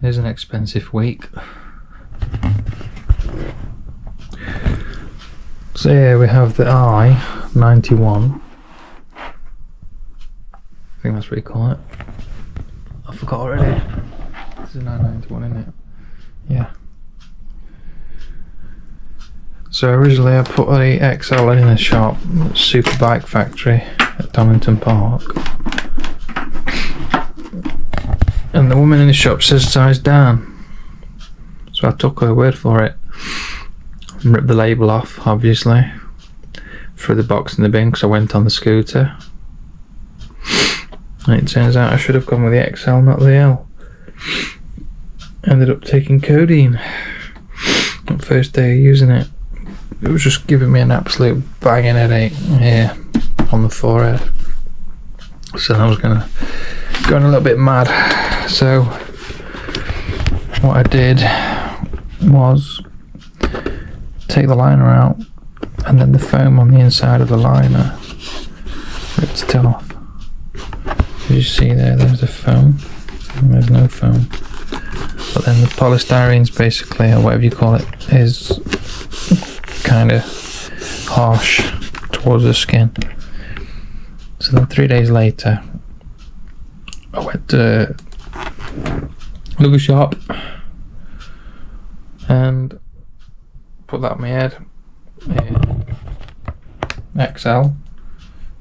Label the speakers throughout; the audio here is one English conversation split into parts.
Speaker 1: Here's an expensive week. So here we have the i91. I think that's what you call it. I forgot already. This is an i91, isn't it? Yeah. So originally I put a XL in the shop, Super Bike Factory at Donington Park. And the woman in the shop says size down. So I took her word for it. And ripped the label off, obviously. Threw the box in the bin because I went on the scooter. And it turns out I should have gone with the XL, not the L. Ended up taking codeine. The first day of using it. It was just giving me an absolute banging headache here on the forehead. So I was going a little bit mad. So what I did was take the liner out, and then the foam on the inside of the liner ripped it off. As you see there's the foam, and there's no foam. But then the polystyrene's basically, or whatever you call it, is kind of harsh towards the skin. So then 3 days later I went to another shop and put that on my head. XL.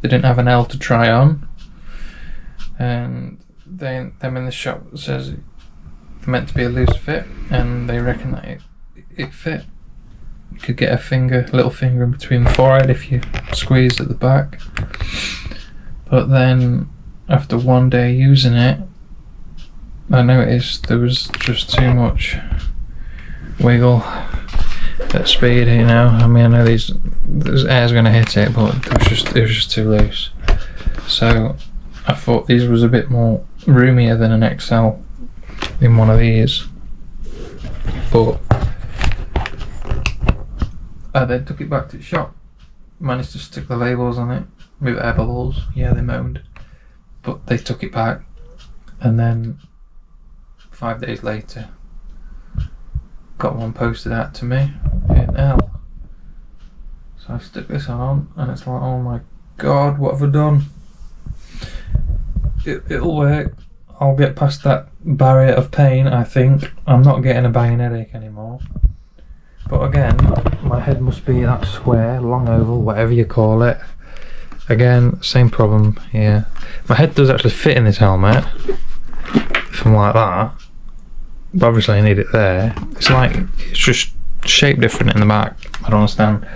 Speaker 1: They didn't have an L to try on, and them in the shop says it's meant to be a loose fit, and they reckon that it fit. You could get a little finger in between the forehead if you squeeze at the back. But then after 1 day using it, I noticed there was just too much wiggle at speed, you know. I mean, I know there's air's going to hit it, but it was just too loose. So I thought these was a bit more roomier than an XL in one of these. But I then took it back to the shop, managed to stick the labels on it with air bubbles. Yeah, they moaned, but they took it back, and then 5 days later got one posted out to me in L. So I stuck this on, and it's like, oh my god, what have I done? It'll work. I'll get past that barrier of pain, I think. I'm not getting a banging headache anymore. But again, my head must be that square, long oval, whatever you call it. Again, same problem here. My head does actually fit in this helmet, if I'm like that. But obviously I need it there. It's just shaped different in the back. I don't understand.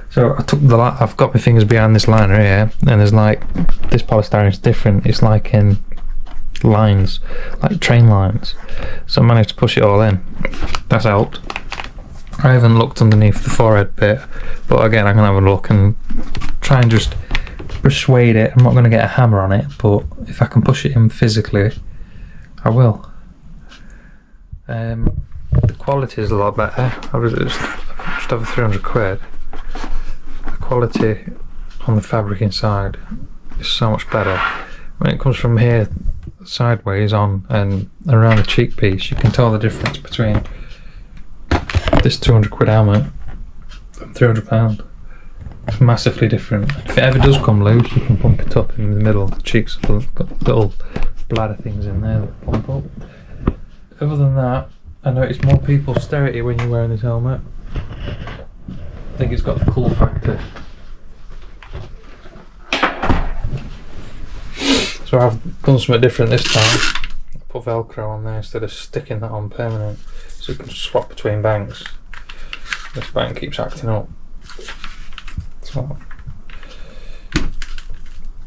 Speaker 1: So I took I've got my fingers behind this liner here, and there's this polystyrene is different. It's like in lines, like train lines. So I managed to push it all in. That's helped. I haven't looked underneath the forehead bit, but again I'm going to have a look and try and just persuade it. I'm not going to get a hammer on it, but if I can push it in physically, I will. The quality is a lot better. I just over 300 quid. The quality on the fabric inside is so much better. When it comes from here sideways on and around the cheek piece, you can tell the difference between this 200 quid helmet and £300. It's massively different. If it ever does come loose, you can pump it up in the middle. The cheeks have got little bladder things in there that pump up. Other than that, I notice more people stare at you when you're wearing this helmet. I think it's got the cool factor. So I've done something different this time. I put Velcro on there instead of sticking that on permanent, so you can swap between banks. This bank keeps acting up. So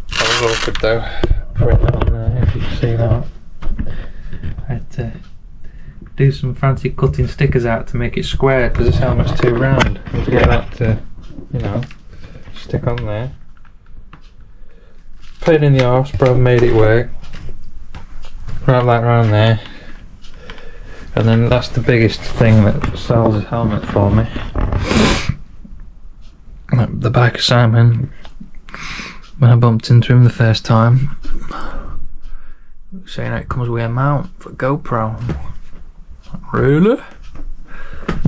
Speaker 1: that was awkward though, putting that on there, if you can see that. I had to do some fancy cutting stickers out to make it square because this helmet's too round. To get that to, you know, stick on there. Pain in the arse, but I've made it work. Wrap that around there. And then that's the biggest thing that sells a helmet for me. The bike of Simon, when I bumped into him the first time, saying it comes with a mount for GoPro. Really?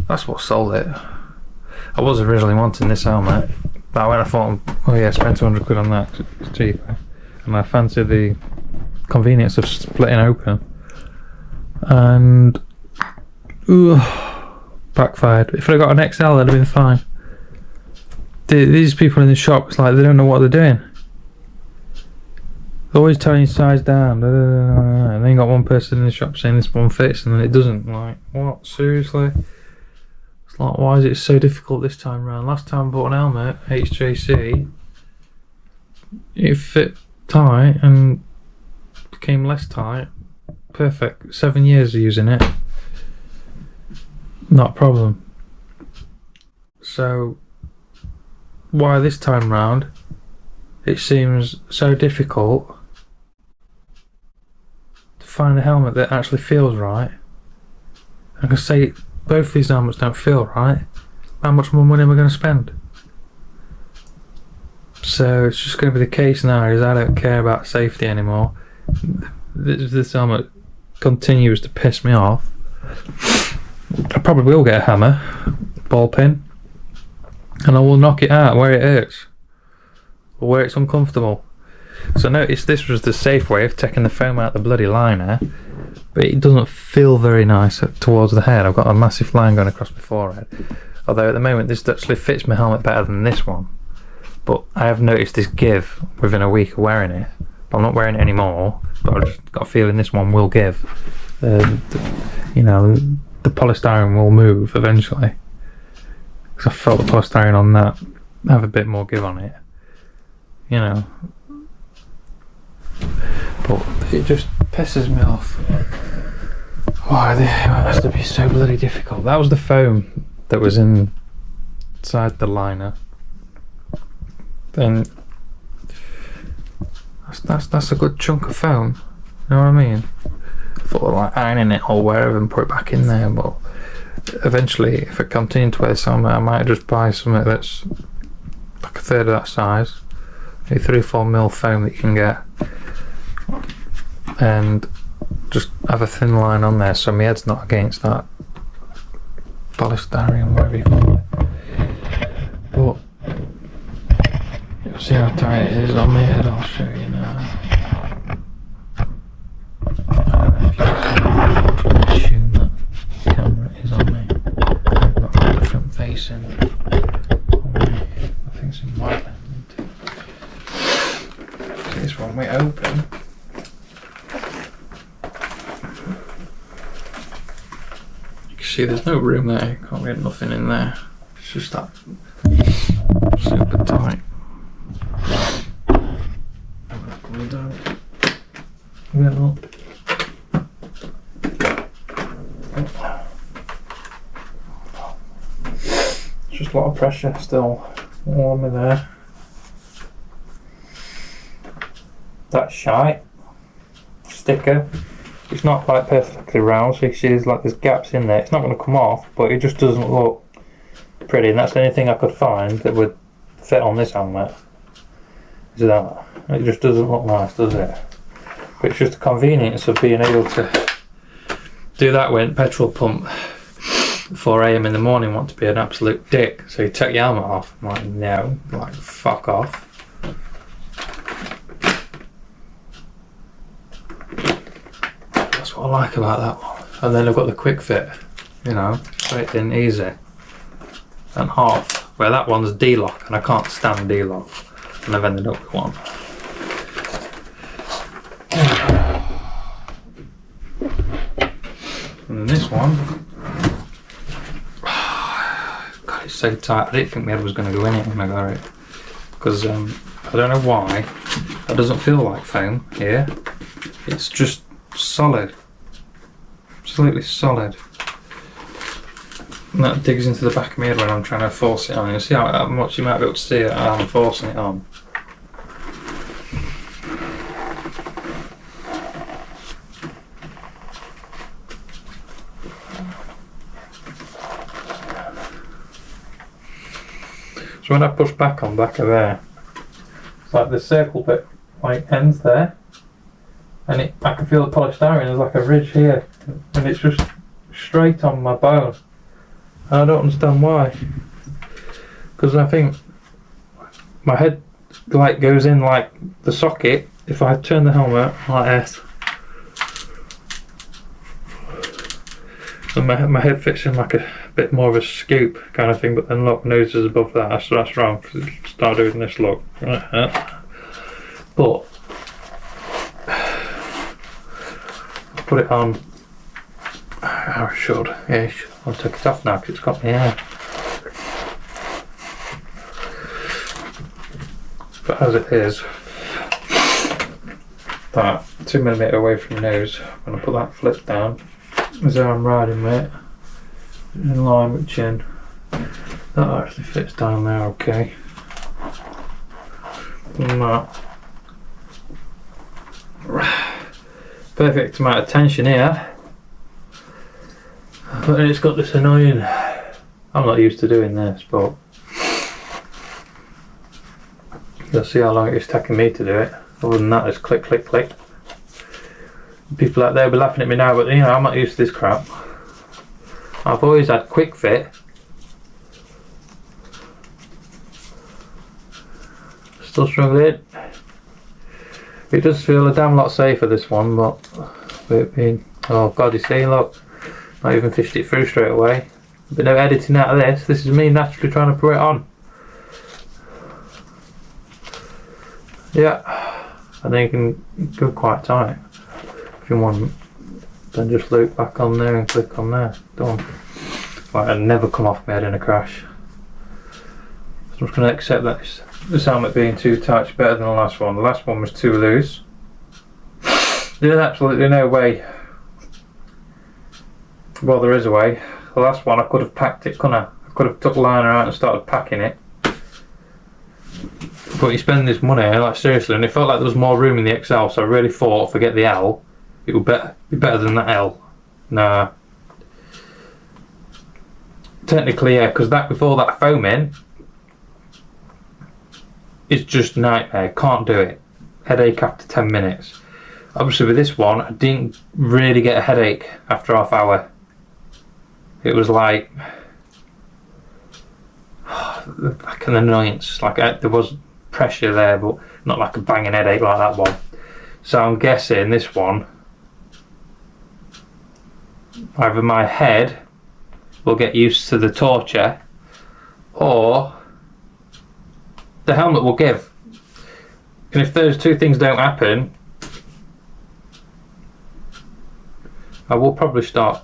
Speaker 1: That's what sold it. I was originally wanting this helmet, but when I thought, oh yeah, I spent 200 quid on that, 'cause it's cheaper. And I fancied the convenience of splitting open. And backfired. If I got an XL, that'd have been fine. These people in the shop, it's like they don't know what they're doing. They're always telling you size down, and then you got one person in the shop saying this one fits, and then it doesn't. Like, what? Seriously? It's like, why is it so difficult this time round? Last time I bought an helmet, HJC, it fit tight and became less tight. Perfect. 7 years of using it. Not a problem. So why this time round it seems so difficult to find a helmet that actually feels right? I can say both these helmets don't feel right. How much more money am I going to spend? So it's just going to be the case now is I don't care about safety anymore. This helmet continues to piss me off. I probably will get a hammer, ball pin, and I will knock it out where it hurts or where it's uncomfortable. So notice this was the safe way of taking the foam out the bloody liner, but it doesn't feel very nice towards the head. I've got a massive line going across my forehead, although at the moment this actually fits my helmet better than this one. But I have noticed this give within a week of wearing it. I'm not wearing it anymore, but I've just got a feeling this one will give. You know, the polystyrene will move eventually, because I felt the polystyrene on that have a bit more give on it, you know. But it just pisses me off. Why it has to be so bloody difficult. That was the foam that was inside the liner. Then that's a good chunk of foam. You know what I mean? I thought like ironing it or wherever and put it back in there, but eventually if I continue to wear this helmet I might just buy something that's like a third of that size, a 3-4mm foam that you can get, and just have a thin line on there so my head's not against that polystyrene, whatever you call it. But you'll see how tight it is on my head. I'll show you now. Assume that the camera is on me. I've got a different facing on me. I think it's in my end. So this one we open. You can see there's no room there. You can't get nothing in there. It's just that super tight. Coming down. Well. Just a lot of pressure still on me there. That shite sticker, it's not like perfectly round, so you see there's gaps in there. It's not going to come off, but it just doesn't look pretty, and that's the only thing I could find that would fit on this helmet. Is that it just doesn't look nice, does it? But it's just the convenience of being able to do that when petrol pump 4 AM in the morning want to be an absolute dick, so you take your helmet off. I'm like, no, like fuck off. That's what I like about that one. And then I've got the quick fit, you know, straight in, easy and off. Where that one's D-lock, and I can't stand D-lock, and I've ended up with one. And then this one, God, it's so tight. I didn't think my head was going to go in it when I got it, because I don't know why that doesn't feel like foam here. It's just solid, absolutely solid. And that digs into the back of my head when I'm trying to force it on. You'll see how much you might be able to see it how I'm forcing it on. So when I push back on back of there, it's like the circle bit like ends there, and I can feel the polystyrene. There's like a ridge here, and it's just straight on my bone. I don't understand why. Because I think my head like goes in like the socket. If I turn the helmet like this, and my head fits in like a bit more of a scoop kind of thing, but then look, nose is above that, so that's wrong. Start doing this, look. But I'll put it on. I should, yeah, I'll take it off now because it's got me hair. But as it is, that 2mm away from the nose, I'm going to put that flip down as though I'm riding with it, in line with chin. That actually fits down there okay. And that. Perfect amount of tension here. But it's got this annoying, I'm not used to doing this, but you'll see how long it's taking me to do it. Other than that, it's click, click, click. People out there will be laughing at me now, but you know, I'm not used to this crap. I've always had quick fit. Still struggling. It does feel a damn lot safer, this one, but it being, oh god, you see, look, not even fished it through straight away. But no editing out of this. This is me naturally trying to put it on. Yeah, I think you can go quite tight if you want. Then just loop back on there and click on there. Done. Like, I'd never come off my head in a crash. So I'm just going to accept that this helmet being too tight is better than the last one. The last one was too loose. There's absolutely no way. Well, there is a way. The last one I could have packed it, couldn't I? I could have took the liner out and started packing it. But you spend this money, like seriously, and it felt like there was more room in the XL, so I really thought, forget the L, it would be better than that L. Nah. Technically, yeah, because that before that foaming, it's just nightmare, can't do it. Headache after 10 minutes. Obviously with this one, I didn't really get a headache after half hour. It was like an annoyance, like there was pressure there, but not like a banging headache like that one. So I'm guessing this one, either my head will get used to the torture, or the helmet will give. And if those two things don't happen, I will probably start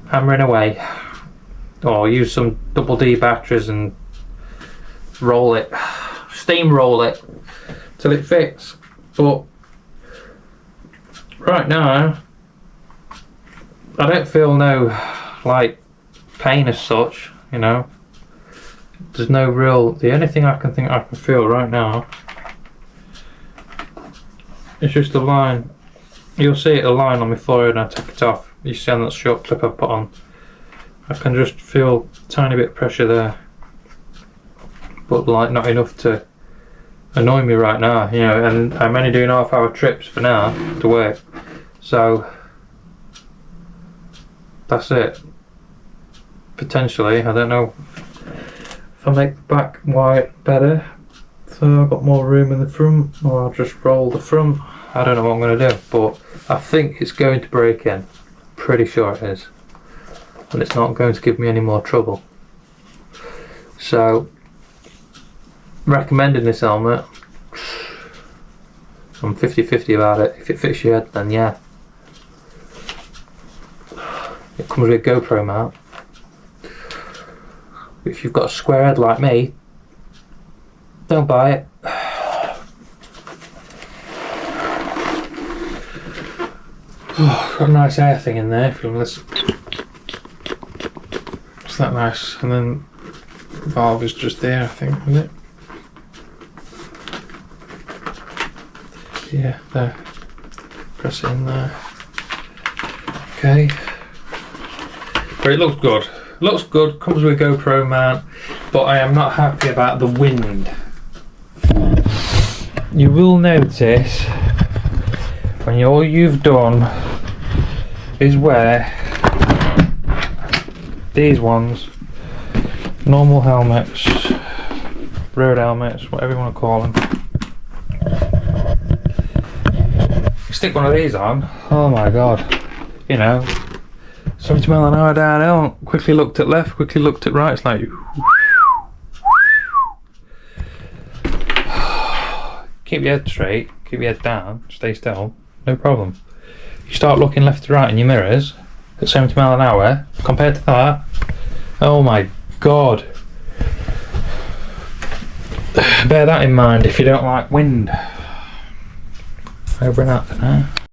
Speaker 1: hammering away, or use some double D batteries and roll it, steamroll it till it fits. But right now I don't feel no like pain as such, you know. There's no real, the only thing I can think I can feel right now is just the line. You'll see it a line on my forehead and I take it off. You see on that short clip I put on, I can just feel a tiny bit of pressure there, but like not enough to annoy me right now, you know. And I'm only doing half-hour trips for now to work, so that's it. Potentially, I don't know if I make the back white better, so I've got more room in the front, or I'll just roll the front. I don't know what I'm going to do, but I think it's going to break in. Pretty sure it is, and it's not going to give me any more trouble. So, recommending this helmet, I'm 50-50 about it. If it fits your head, then yeah. It comes with a GoPro mount. If you've got a square head like me, don't buy it. Oh, got a nice air thing in there. From this, it's that nice. And then the valve is just there, I think, isn't it? Yeah, there. Press it in there. Okay. But it looks good. Looks good. Comes with a GoPro mount, but I am not happy about the wind. You will notice when all you've done is where these ones, normal helmets, road helmets, whatever you want to call them, you stick one of these on, oh my god, you know, 70 mile an hour downhill, quickly looked at left, quickly looked at right, it's like keep your head straight, keep your head down, stay still, no problem. You start looking left to right in your mirrors at 70 mile an hour, compared to that, oh my god. Bear that in mind if you don't like wind. Over and out for now.